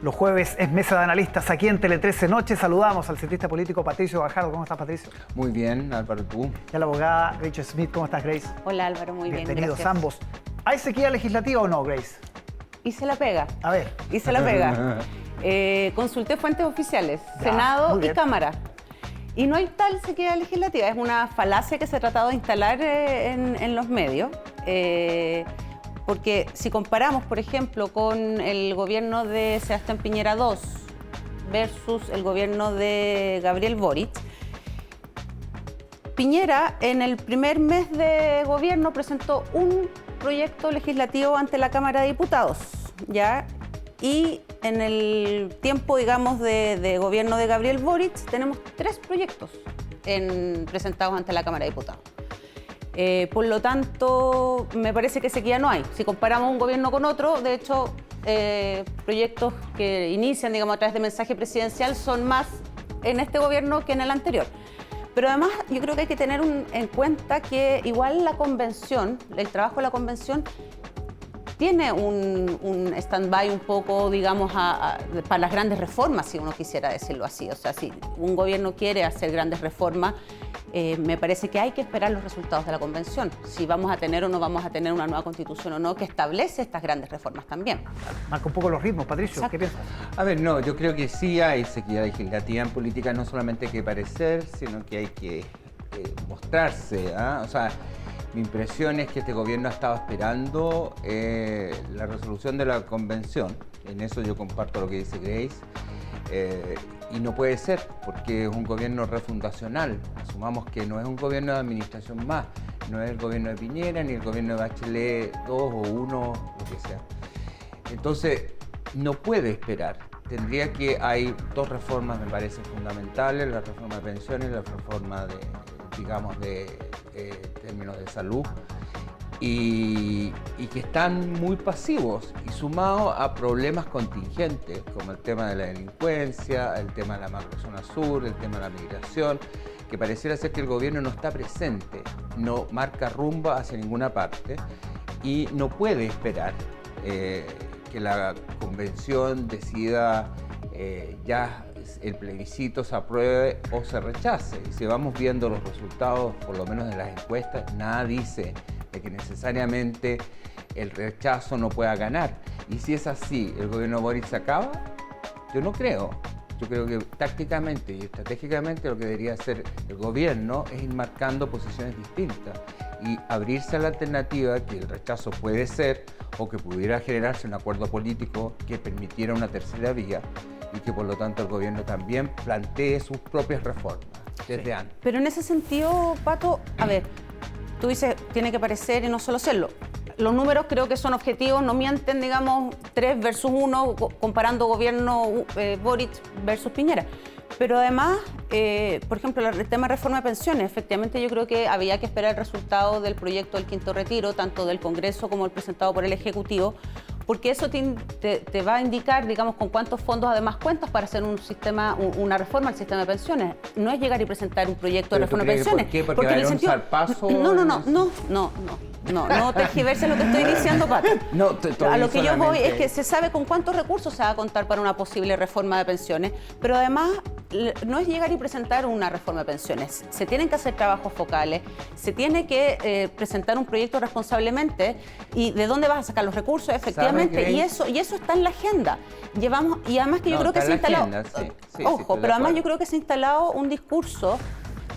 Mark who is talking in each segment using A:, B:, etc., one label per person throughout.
A: Los jueves es Mesa de Analistas aquí en Tele 13 Noche. Saludamos al cientista político Patricio Guajardo. ¿Cómo estás, Patricio?
B: Muy bien, Álvaro, ¿tú?
A: Y a la abogada Grace Smith. ¿Cómo estás, Grace?
C: Hola, Álvaro, muy bien,
A: Bienvenidos
C: gracias.
A: ambos. ¿Hay sequía legislativa o no, Grace?
C: Y se la pega.
A: A ver.
C: Y se la pega. Consulté fuentes oficiales,
A: Ya,
C: Senado
A: muy
C: y
A: bien.
C: Cámara. Y no hay tal sequía legislativa. Es una falacia que se ha tratado de instalar en los medios. Porque si comparamos, por ejemplo, con el gobierno de Sebastián Piñera II versus el gobierno de Gabriel Boric, Piñera en el primer mes de gobierno presentó un proyecto legislativo ante la Cámara de Diputados, ¿ya? Y en el tiempo, digamos, de gobierno de Gabriel Boric tenemos 3 proyectos presentados ante la Cámara de Diputados. Por lo tanto, me parece que sequía no hay. Si comparamos un gobierno con otro, de hecho, proyectos que inician, digamos, a través de mensaje presidencial son más en este gobierno que en el anterior. Pero además, yo creo que hay que tener en cuenta que igual la convención, el trabajo de la convención, tiene un stand-by un poco, digamos, para las grandes reformas, si uno quisiera decirlo así. O sea, si un gobierno quiere hacer grandes reformas, me parece que hay que esperar los resultados de la convención, si vamos a tener o no vamos a tener una nueva constitución o no, que establece estas grandes reformas también.
A: Marca un poco los ritmos, Patricio.
C: Exacto.
A: ¿Qué piensas?
B: A ver, no, yo creo que sí hay sequía legislativa en política, no solamente hay que parecer, sino que hay que mostrarse, ¿ah? O sea, mi impresión es que este gobierno ha estado esperando la resolución de la convención, en eso yo comparto lo que dice Grace, y no puede ser, porque es un gobierno refundacional. Asumamos que no es un gobierno de administración más, no es el gobierno de Piñera, ni el gobierno de Bachelet 2 o 1, lo que sea. Entonces, no puede esperar. Tendría que, hay 2 reformas, me parecen fundamentales, la reforma de pensiones, la reforma de, digamos, de términos de salud, y que están muy pasivos y sumados a problemas contingentes, como el tema de la delincuencia, el tema de la macrozona sur, el tema de la migración, que pareciera ser que el gobierno no está presente, no marca rumbo hacia ninguna parte y no puede esperar que la convención decida ya el plebiscito se apruebe o se rechace. Y si vamos viendo los resultados, por lo menos de las encuestas, nada dice de que necesariamente el rechazo no pueda ganar. Y si es así, ¿el gobierno Boric se acaba? Yo no creo. Yo creo que tácticamente y estratégicamente lo que debería hacer el gobierno es ir marcando posiciones distintas y abrirse a la alternativa que el rechazo puede ser o que pudiera generarse un acuerdo político que permitiera una tercera vía y que por lo tanto el gobierno también plantee sus propias reformas desde antes.
C: Pero en ese sentido, Pato, a ver, tú dices, tiene que parecer y no solo serlo. Los números creo que son objetivos, no mienten, digamos, 3 versus 1, comparando gobierno Boric versus Piñera. Pero además, por ejemplo, el tema de reforma de pensiones, efectivamente yo creo que había que esperar el resultado del proyecto del quinto retiro, tanto del Congreso como el presentado por el Ejecutivo, porque eso te va a indicar, digamos, con cuántos fondos además cuentas para hacer un sistema, una reforma al sistema de pensiones. No es llegar y presentar un proyecto de reforma de pensiones.
B: ¿Por qué? ¿Porque va a haber un zarpazo?
C: No tergiverses lo que estoy diciendo, Pato.
B: No,
C: a lo que yo voy es que se sabe con cuántos recursos se va a contar para una posible reforma de pensiones, pero además no es llegar y presentar una reforma de pensiones. Se tienen que hacer trabajos focales, se tiene que presentar un proyecto responsablemente y de dónde vas a sacar los recursos, efectivamente, y eso está en la agenda. Y además que yo creo que se ha instalado, pero además yo creo que se ha instalado un discurso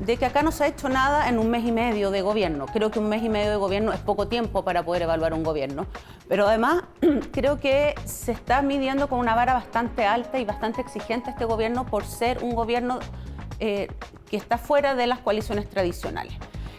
C: de que acá no se ha hecho nada en un mes y medio de gobierno. Creo que un mes y medio de gobierno es poco tiempo para poder evaluar un gobierno. Pero además creo que se está midiendo con una vara bastante alta y bastante exigente este gobierno por ser un gobierno que está fuera de las coaliciones tradicionales.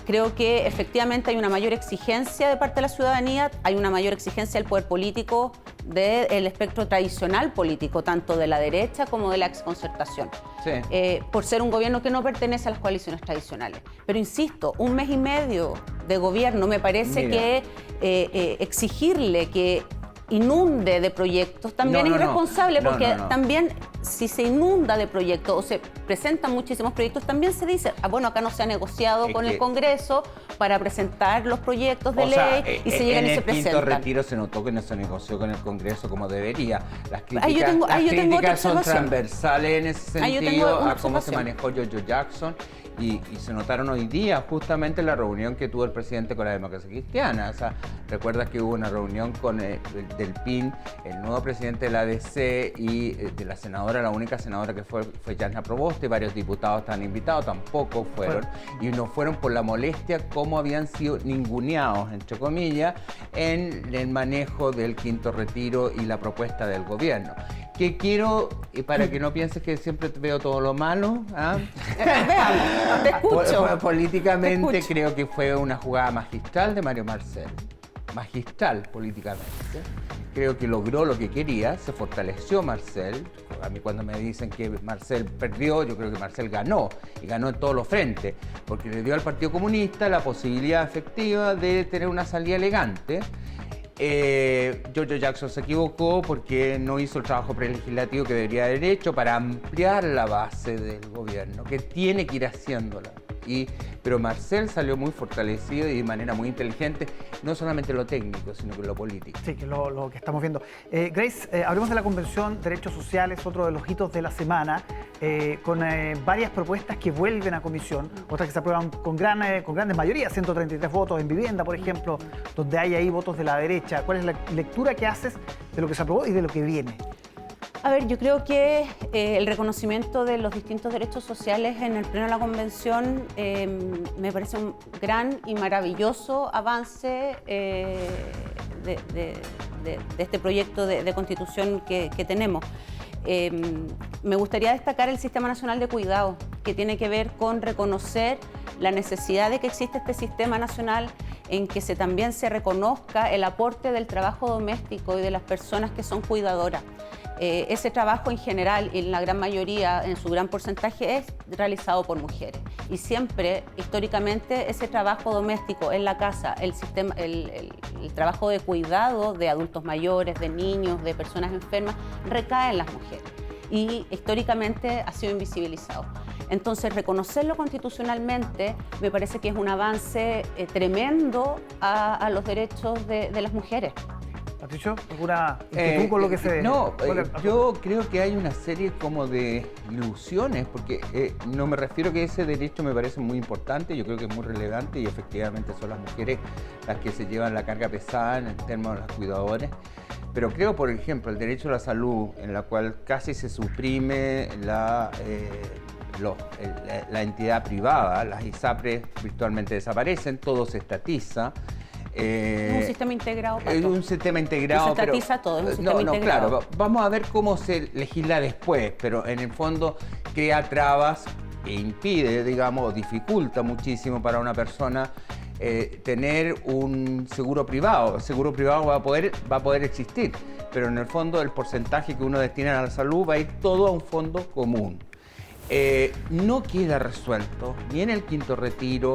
C: Creo que efectivamente hay una mayor exigencia de parte de la ciudadanía, hay una mayor exigencia del poder político, del espectro tradicional político, tanto de la derecha como de la exconcertación,
B: Sí.
C: por ser un gobierno que no pertenece a las coaliciones tradicionales. Pero insisto, un mes y medio de gobierno me parece que exigirle que inunde de proyectos también es irresponsable, porque también si se inunda de proyectos o se presentan muchísimos proyectos, también se dice, bueno, acá no se ha negociado con el Congreso para presentar los proyectos de ley y se llegan y se presentan.
B: En el quinto retiro se notó que no se negoció con el Congreso como debería. Las críticas,
C: yo tengo otra
B: son transversales en ese sentido a cómo se manejó Giorgio Jackson. Y se notaron hoy día justamente en la reunión que tuvo el presidente con la democracia cristiana. O sea, recuerdas que hubo una reunión con del PIN, el nuevo presidente de la ADC y de la senadora, la única senadora que fue Jasna Proboste, varios diputados estaban invitados, tampoco fueron. Y no fueron por la molestia como habían sido ninguneados, entre comillas, en el manejo del quinto retiro y la propuesta del gobierno. Que quiero, para que no pienses que siempre veo todo lo malo,
C: te escucho.
B: Políticamente
C: te escucho.
B: Creo que fue una jugada magistral de Mario Marcel. Magistral políticamente. Creo que logró lo que quería, se fortaleció Marcel. A mí cuando me dicen que Marcel perdió, yo creo que Marcel ganó, y ganó en todos los frentes, porque le dio al Partido Comunista la posibilidad efectiva de tener una salida elegante. Giorgio Jackson se equivocó porque no hizo el trabajo prelegislativo que debería haber hecho para ampliar la base del gobierno, que tiene que ir haciéndola. Pero Marcel salió muy fortalecido y de manera muy inteligente, no solamente en lo técnico, sino que en lo político.
A: Sí, que es lo que estamos viendo. Grace, hablemos de la Convención Derechos Sociales, otro de los hitos de la semana, con varias propuestas que vuelven a comisión, otras que se aprueban con grandes mayorías, 133 votos en vivienda, por ejemplo, donde hay ahí votos de la derecha. ¿Cuál es la lectura que haces de lo que se aprobó y de lo que viene?
C: A ver, yo creo que el reconocimiento de los distintos derechos sociales en el Pleno de la Convención me parece un gran y maravilloso avance de este proyecto de Constitución que tenemos. Me gustaría destacar el Sistema Nacional de Cuidado, que tiene que ver con reconocer la necesidad de que existe este sistema nacional en que también se reconozca el aporte del trabajo doméstico y de las personas que son cuidadoras. Ese trabajo en general, en la gran mayoría, en su gran porcentaje, es realizado por mujeres. Y siempre, históricamente, ese trabajo doméstico en la casa, el trabajo de cuidado de adultos mayores, de niños, de personas enfermas, recae en las mujeres. Y históricamente ha sido invisibilizado. Entonces, reconocerlo constitucionalmente me parece que es un avance tremendo a los derechos de las mujeres.
A: Patricio, ¿alguna inquietud con lo que se...?
B: Yo creo que hay una serie como de ilusiones, porque no me refiero que ese derecho me parece muy importante, yo creo que es muy relevante y efectivamente son las mujeres las que se llevan la carga pesada en términos de los cuidadores, pero creo, por ejemplo, el derecho a la salud, en la cual casi se suprime la entidad privada, las ISAPRES virtualmente desaparecen, todo se estatiza.
C: Es un sistema integrado.
B: Es un sistema integrado.
C: No se estatiza todo, es un sistema integrado.
B: Claro, vamos a ver cómo se legisla después, pero en el fondo crea trabas e impide, digamos, dificulta muchísimo para una persona tener un seguro privado. El seguro privado va a poder existir, pero en el fondo el porcentaje que uno destina a la salud va a ir todo a un fondo común. No queda resuelto ni en el quinto retiro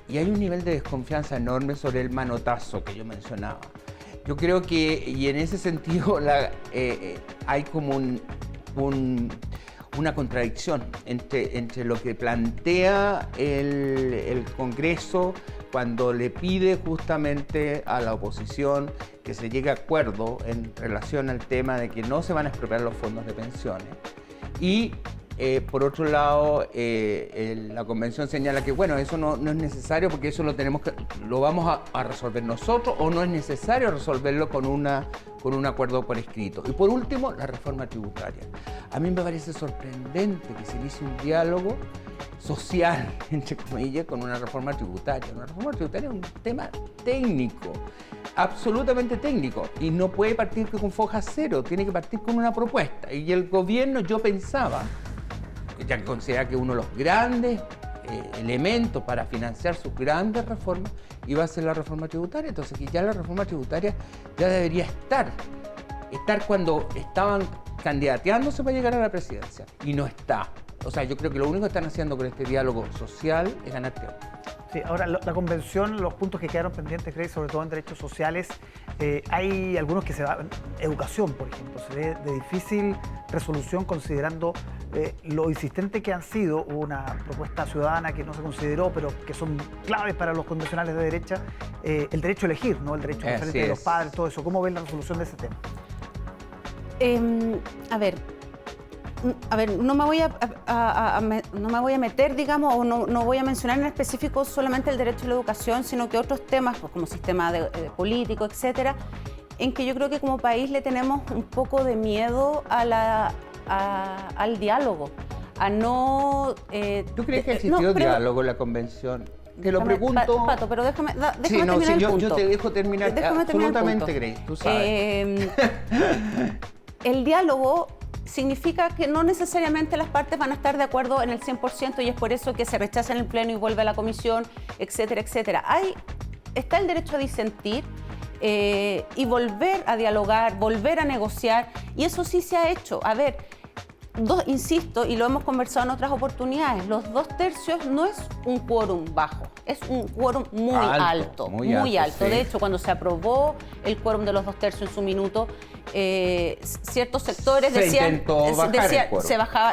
B: y hay un nivel de desconfianza enorme sobre el manotazo que yo mencionaba. Yo creo que, y en ese sentido, hay como una contradicción entre lo que plantea el Congreso cuando le pide justamente a la oposición que se llegue a acuerdo en relación al tema de que no se van a expropiar los fondos de pensiones. Y por otro lado, la convención señala que bueno, eso no es necesario porque eso lo vamos a resolver nosotros, o no es necesario resolverlo con un acuerdo por escrito. Y por último, la reforma tributaria. A mí me parece sorprendente que se inicie un diálogo social, entre comillas, con una reforma tributaria. Una reforma tributaria es un tema técnico, absolutamente técnico, y no puede partir con foja cero, tiene que partir con una propuesta. Y el gobierno, yo pensaba, ya que considera que uno de los grandes elementos para financiar sus grandes reformas iba a ser la reforma tributaria, entonces que ya la reforma tributaria ya debería estar cuando estaban candidateándose para llegar a la presidencia, y no está. O sea, yo creo que lo único que están haciendo con este diálogo social es ganar tiempo.
A: Sí, ahora la convención, los puntos que quedaron pendientes, Grace, sobre todo en derechos sociales, Hay algunos que se van, educación, por ejemplo, se ve de difícil resolución considerando lo insistente que han sido. Hubo una propuesta ciudadana que no se consideró, pero que son claves para los convencionales de derecha, el derecho a elegir, ¿no? El derecho preferente de los padres, todo eso. ¿Cómo ven la resolución de ese tema?
C: A ver, no me voy no me voy a meter, digamos, o no voy a mencionar en específico solamente el derecho a la educación, sino que otros temas, pues, como sistema político, etcétera, en que yo creo que como país le tenemos un poco de miedo al diálogo, a no...
B: ¿Tú crees que existió diálogo en la convención? Te lo pregunto...
C: Pato, pero déjame
B: sí, no,
C: terminar el punto.
B: Yo te dejo terminar.
C: Déjame terminar
B: Absolutamente,
C: el punto.
B: Grace, tú sabes.
C: El diálogo significa que no necesariamente las partes van a estar de acuerdo en el 100% y es por eso que se rechaza en el pleno y vuelve a la comisión, etcétera, etcétera. Está el derecho a disentir y volver a dialogar, volver a negociar, y eso sí se ha hecho. A ver, insisto, y lo hemos conversado en otras oportunidades, los 2/3 no es un quórum bajo, es un quórum muy alto. Muy alto.
B: Sí.
C: De hecho, cuando se aprobó el quórum de los 2/3 en su minuto, ciertos sectores decían,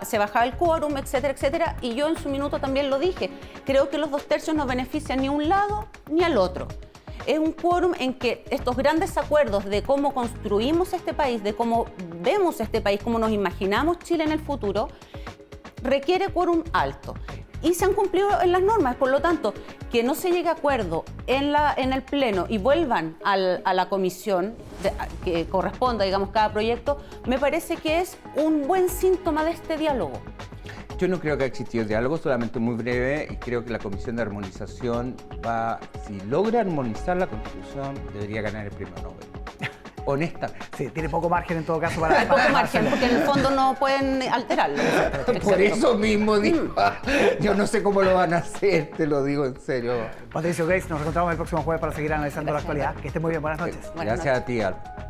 C: se bajaba el quórum, etcétera, etcétera, y yo en su minuto también lo dije. Creo que los 2/3 no benefician ni a un lado ni al otro. Es un quórum en que estos grandes acuerdos de cómo construimos este país, de cómo vemos este país, cómo nos imaginamos Chile en el futuro, requiere quórum alto. Y se han cumplido en las normas, por lo tanto, que no se llegue a acuerdo en el Pleno y vuelvan a la comisión que corresponda, digamos, cada proyecto, me parece que es un buen síntoma de este diálogo.
B: Yo no creo que ha existido diálogo, solamente muy breve, y creo que la Comisión de Armonización si logra armonizar la Constitución, debería ganar el premio Nobel. Honestamente.
A: Sí, tiene poco margen en todo caso para...
C: Hay poco margen, porque en el fondo no pueden alterarlo.
B: Por eso mismo digo, yo no sé cómo lo van a hacer, te lo digo en serio.
A: Patricio, Grace, nos encontramos el próximo jueves para seguir analizando la actualidad. Que esté muy bien, buenas noches.
B: Gracias a ti, Alba.